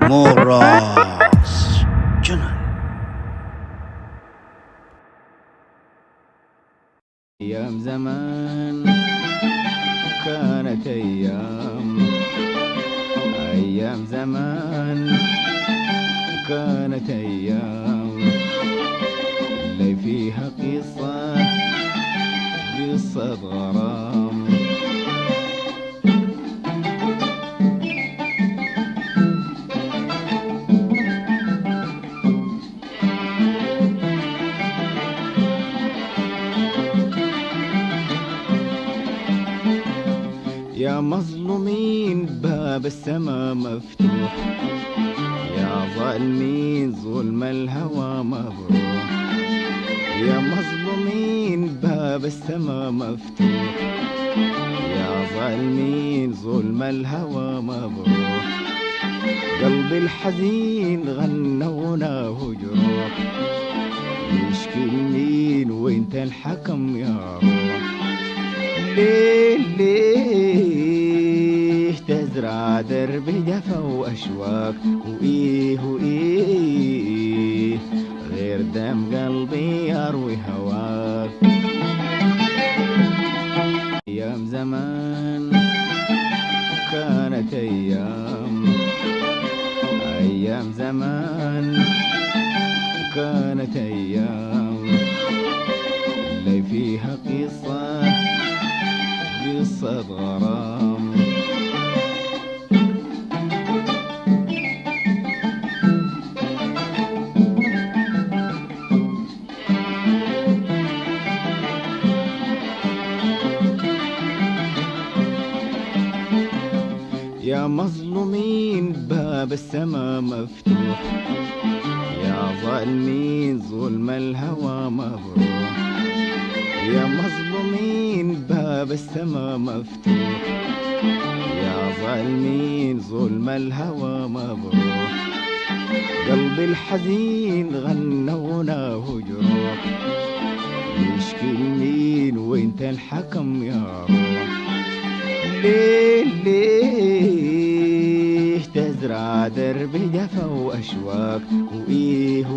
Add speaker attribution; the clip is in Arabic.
Speaker 1: موراس جنن.
Speaker 2: أيام زمان كانت أيام زمان كانت أيام اللي فيها قصة غرام. يا مظلومين باب السما مفتوح، يا ظالمين ظلم الهوى مبروح. يا مظلومين باب السما مفتوح، يا ظالمين ظلم الهوى مبروح. قلبي الحزين غنوناه جروح، يشكي لمين وانت الحكم يا روح. ليه تزرع درب جفا وأشواق وإيه غير دم قلبي يروي هواك. أيام زمان كانت أيام زمان كانت أيام اللي فيها قصة غرام. يا مظلومين باب السما مفتوح، يا ظالمين ظلم الهوى مبروح. يا مظلومين باب السما مفتوح، يا ظالمين ظلم الهوى مبروح. قلبي الحزين غنوناه جروح، يشكي لمين وانت الحكم يا روح. ليه تزرع درب جفا وأشواق وإيه